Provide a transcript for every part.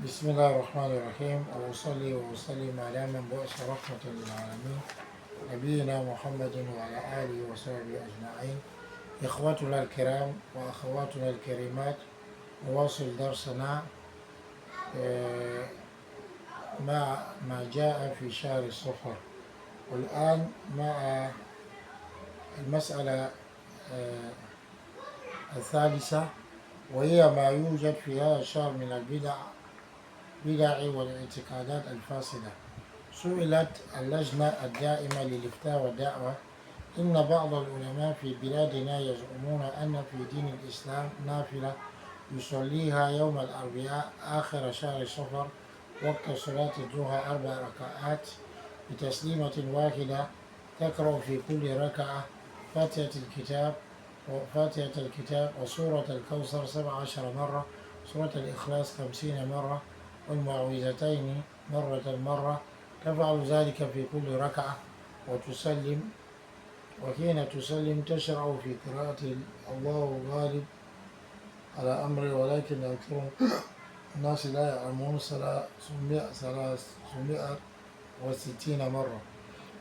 بسم الله الرحمن الرحيم، وأصلي وأسلم على من بعث رحمة للعالمين نبينا محمد وعلى آله وصحبه أجمعين. إخوتنا الكرام وأخواتنا الكريمات، نواصل درسنا آه، مع ما جاء في شهر الصفر، والآن مع المسألة آه، الثالثة، وهي ما يوجد في هذا الشهر من البدع والاعتقادات الفاسدة. سئلت اللجنة الدائمة للإفتاء والدعوة: إن بعض العلماء في بلادنا يزعمون أن في دين الإسلام نافلة يصليها يوم الأربعاء آخر شهر صفر وقت صلاة الضحى 4 ركعات بتسليمة واحدة، تقرأ في كل ركعة فاتحة الكتاب وسورة الكوثر 17 مرة، سورة الإخلاص 50 مرة، والمعوذتين مرة. تفعل ذلك في كل ركعة وتسلم، وحين تسلم تشرع في قراءة الله غالب على أمره، ولكن أكثر الناس لا يعلمون 360 مرة،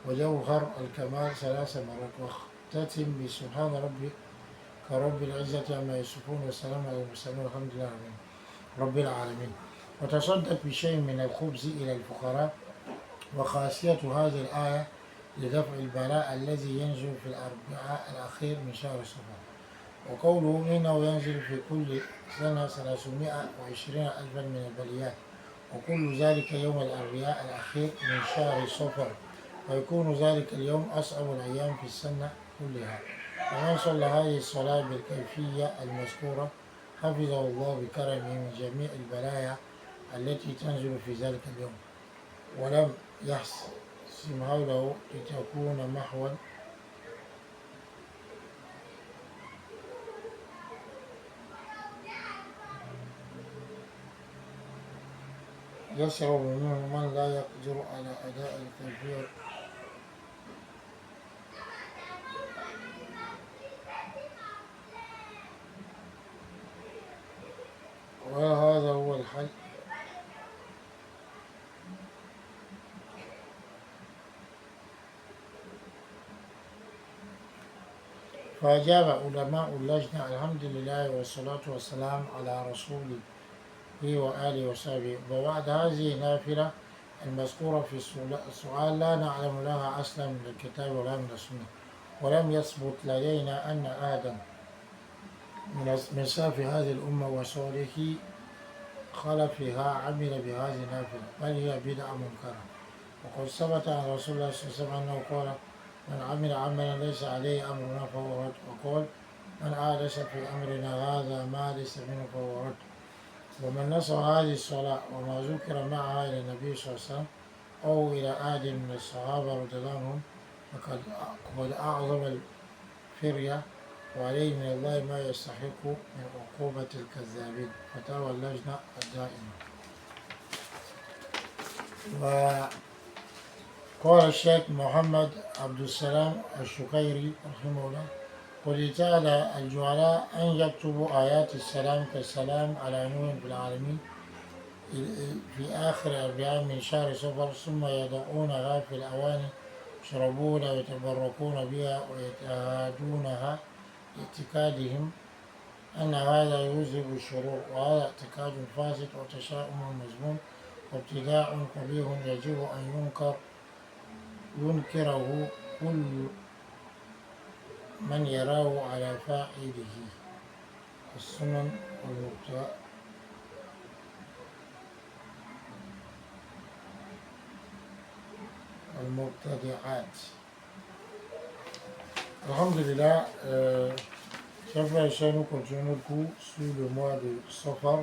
وجوهر الكمال 3 مرات، واختتم بسبحان ربي كرب العزة عما يصفون والسلام على المرسلين والحمد لله رب العالمين. وتصدق بشيء من الخبز إلى الفقراء. وخاصية هذه الآية لدفع البلاء الذي ينزل في الأربعاء الأخير من شهر صفر، وقوله إنه ينزل في كل سنة 320 ألفا من البليات، وكل ذلك يوم الأربعاء الأخير من شهر صفر، ويكون ذلك اليوم أصعب الأيام في السنة كلها. ومن صلى هذه الصلاة بالكيفية المذكورة حفظه الله بكرمه من جميع البلايا التي تنزل في ذلك اليوم، ولم يحسم حوله لتكون محوا يشرب منه من لا يقدر على أداء الكيفية. وهذا هو الحل. فأجاب علماء اللجنة: الحمد لله والصلاة والسلام على رسوله وآله وصحبه. وبعد هذه النافلة المذكورة في السؤال لا نعلم لها أصلا من الكتاب ولا من السنة، ولم يثبت لدينا أن آدم من سلف هذه الأمة وصالحي خلفها عمل بهذه النافلة، بل هي بدعة منكرة. وقد ثبت عن رسول الله صلى الله عليه وسلم أنه قال: من عمل عملا ليس عليه أمرنا فهو رد. وقال: من أحدث في أمرنا هذا ما ليس منه فهو رد. ومن نصر هذه الصلاة وما ذكر معها إلى النبي صلى الله عليه وسلم أو إلى أحد من الصحابة رضي الله عنهم فقد أعظم الفرية، وعليه من الله ما يستحق من عقوبة الكذابين. فتاوى اللجنة الدائمة. وقال الشيخ محمد عبد السلام الشقيري رحمه الله: قل تعالى الجعلاء أن يكتبوا آيات السلام كالسلام على نوح في العالمين في آخر 40 من شهر صفر، ثم يضعونها في الأواني يشربون ويتبركون بها ويتهادونها لاعتقادهم أن هذا يوجب الشرور، وهذا اعتقاد فاسد وتشاؤم مذموم وابتداع قبيح يجب أن ينكره كل من يراه على فاعله. السنن والمبتدعات. Alhamdulillah, chers frères et sœurs, nous continuons notre cours sur le mois de Safar.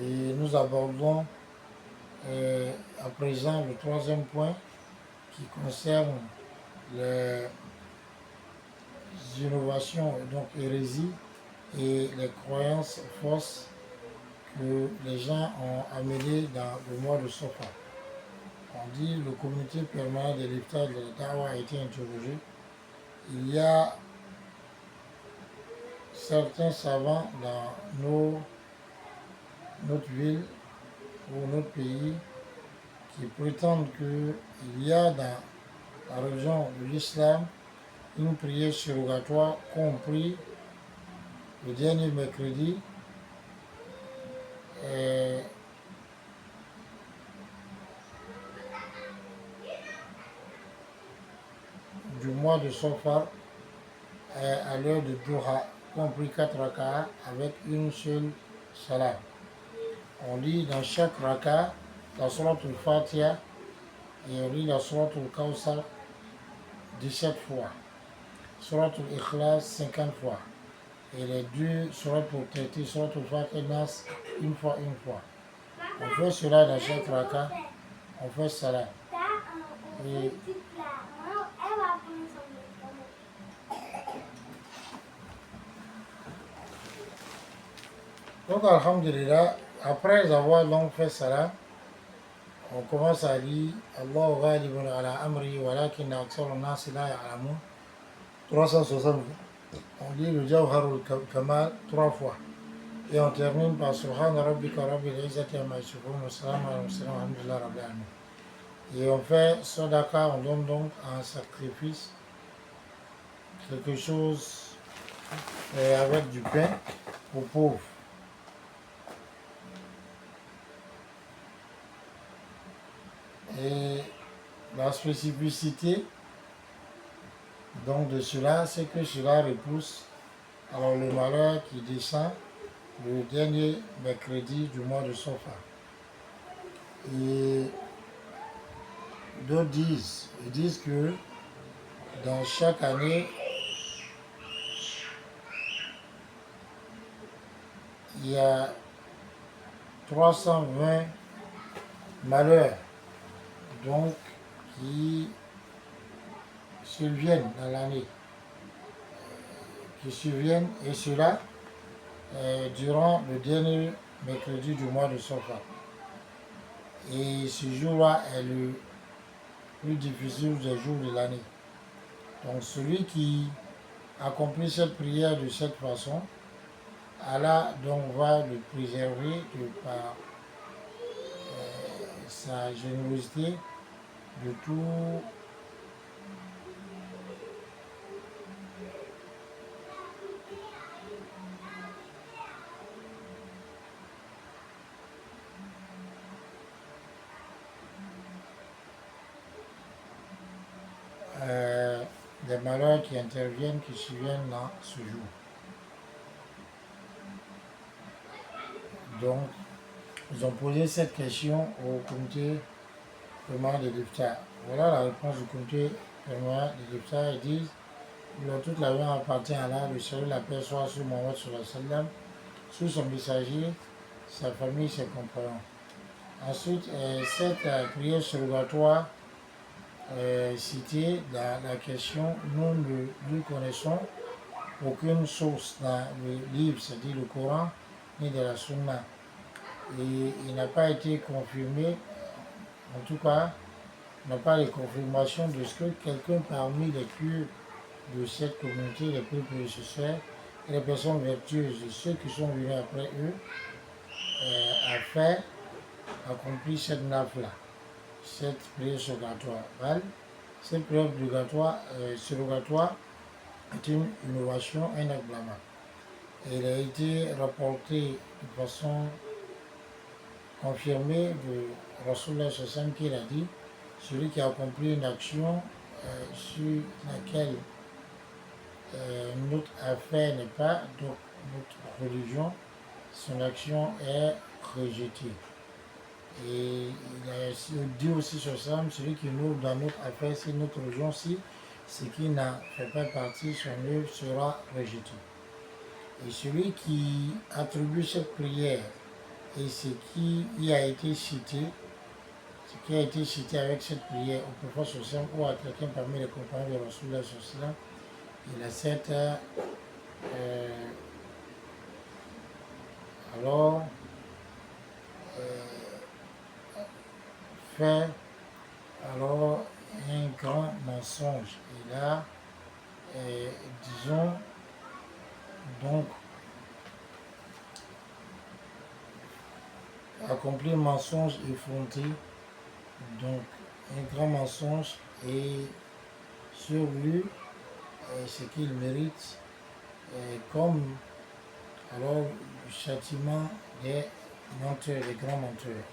Et nous abordons à présent le troisième point qui concerne les innovations, donc hérésies et les croyances fausses que les gens ont amenées dans le mois de Safar. On dit le comité permanent de l'Iftar de la Dawa a été interrogé. Il y a certains savants dans notre ville ou notre pays qui prétendent qu'il y a dans la religion de l'islam une prière surrogatoire compris le dernier mercredi du mois de Safar à l'heure de Duha, compris 4 rak'ahs avec une seule salat. On lit dans chaque raka la surat al-Fatiha et on lit la surat al-Kawsar 17 fois, surat al-Ikhlas 50 fois et les deux surats pour traiter surat al-Fatiha et Nas une fois. On fait cela dans chaque raka, on fait salat. Et donc, alhamdulillah, après avoir donc fait cela, on commence à lire Allahu ghalibun ala amri walakinna aktsara an-nasi la ya'lamun 360. On lit le Jawharul Kamal 3 fois. Et on termine par Subhana rabbika rabbil izzati amma yasifun wa salamun ala al-mursalin walhamdulillahi rabbil alamin. Et on fait Sadaqa, on donne donc un sacrifice, quelque chose avec du pain aux pauvres. Et la spécificité donc de cela, c'est que cela repousse alors le malheur qui descend le dernier mercredi du mois de Safar. Et d'autres disent que dans chaque année, il y a 320 malheurs donc qui surviennent dans l'année, et cela durant le dernier mercredi du mois de Safar. Et ce jour-là est le plus difficile des jours de l'année. Donc celui qui accomplit cette prière de cette façon, Allah donc va le préserver par sa générosité de tout des malheurs qui interviennent, qui surviennent dans ce jour. Donc, ils ont posé cette question au comité permanent de l'Iftar. Voilà la réponse du comité permanent de l'Iftar. Ils disent que toute la vie appartient à Allah, le salut, la paix soit sur Mohammed sallallahu alayhi wa sallam, sur son messager, sa famille, ses compagnons. Ensuite, cette prière surrogatoire citée dans la question, nous ne lui connaissons aucune source dans le livre, c'est-à-dire le Coran, ni de la Sunna. Et il n'a pas été confirmé, en tout cas, on n'a pas les confirmations de ce que quelqu'un parmi les pieux de cette communauté, les plus prédécesseurs, et les personnes vertueuses, et ceux qui sont venus après eux, a accompli cette nafla, cette prière surrogatoire. Cette prière surrogatoire est une innovation, un acte blâmable. Il a été rapporté de façon confirmée de Rasulullah sallam qui a dit, celui qui a accompli une action sur laquelle notre affaire n'est pas, donc notre religion, son action est rejetée. Et il a dit aussi sur ça, celui qui nous dans notre affaire, c'est notre religion, si ce qui n'a fait pas partie, son œuvre sera rejeté. Et celui qui attribue cette prière et ce qui y a été cité, ce qui a été cité avec cette prière au prophète social ou à quelqu'un parmi les compagnons de Rasulullah sallam, il a cette fait alors un grand mensonge. Il a, disons, donc accompli mensonge effronté, donc un grand mensonge, et sur lui ce qu'il mérite, comme alors le châtiment des menteurs, des grands menteurs.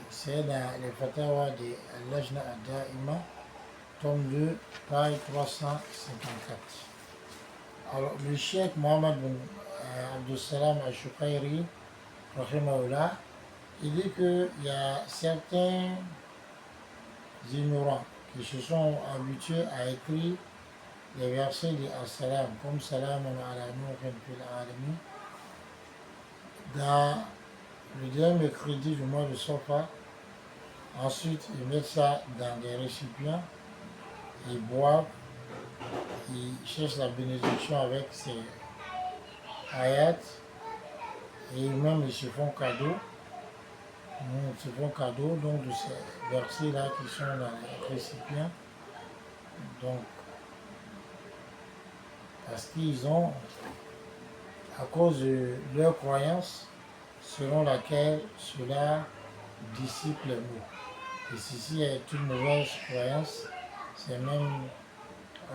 C'est dans les Fatawa de Al-Lajna Ad-Da'ima, tome 2, page 354. Alors, le cheikh Mohamed bin Abdul Salam Al-Shuqayri, rahimahullah, il dit qu'il y a certains ignorants qui se sont habitués à écrire les versets de As-Salam, comme Salamun ala Nuhin fil alamin, dans le dernier mercredi du mois de Safar. Ensuite, ils mettent ça dans des récipients, ils boivent, ils cherchent la bénédiction avec ces ayats, et même ils se font cadeau. Ils se font cadeau donc de ces versets-là qui sont dans les récipients. Donc, parce qu'ils ont, à cause de leur croyance, selon laquelle cela dissipe les maux. Et ceci est une mauvaise croyance, c'est même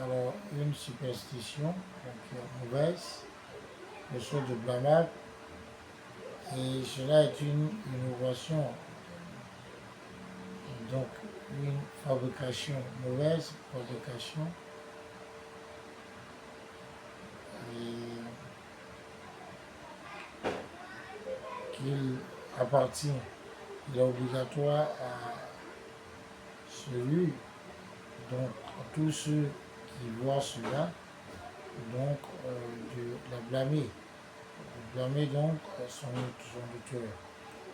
alors une superstition donc mauvaise, quelque chose de blâmable, et cela est une innovation, donc une fabrication, mauvaise fabrication, et qu'il appartient, il est obligatoire à celui, donc à tous ceux qui voient cela, donc de la blâmer, donc son auteur.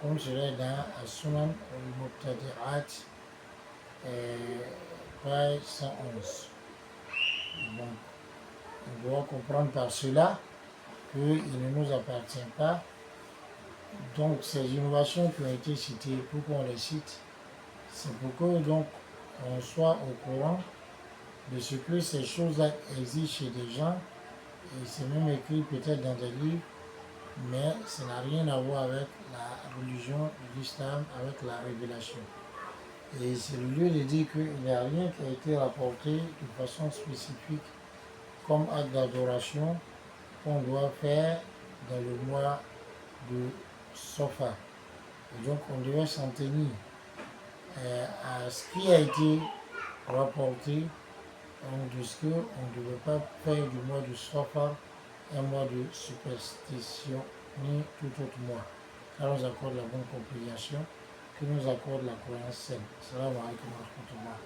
Comme cela est dans As-Sunan al-Muqtadi'at, page 111. Donc, on doit comprendre par cela qu'il ne nous appartient pas. Donc, ces innovations qui ont été citées, pour qu'on les cite, c'est pour que donc on soit au courant de ce que ces choses-là existent chez des gens, et c'est même écrit peut-être dans des livres, mais ça n'a rien à voir avec la religion de l'islam, avec la révélation. Et c'est le lieu de dire qu'il n'y a rien qui a été rapporté de façon spécifique comme acte d'adoration qu'on doit faire dans le mois de Safar. Et donc on devait s'en tenir à ce qui a été rapporté, de ce qu'on ne devait pas faire du mois de Safar un mois de superstition, ni tout autre mois. Car nous accorde la bonne compréhension, que nous accorde la croyance saine. Salam alaikum wa rahmatullah.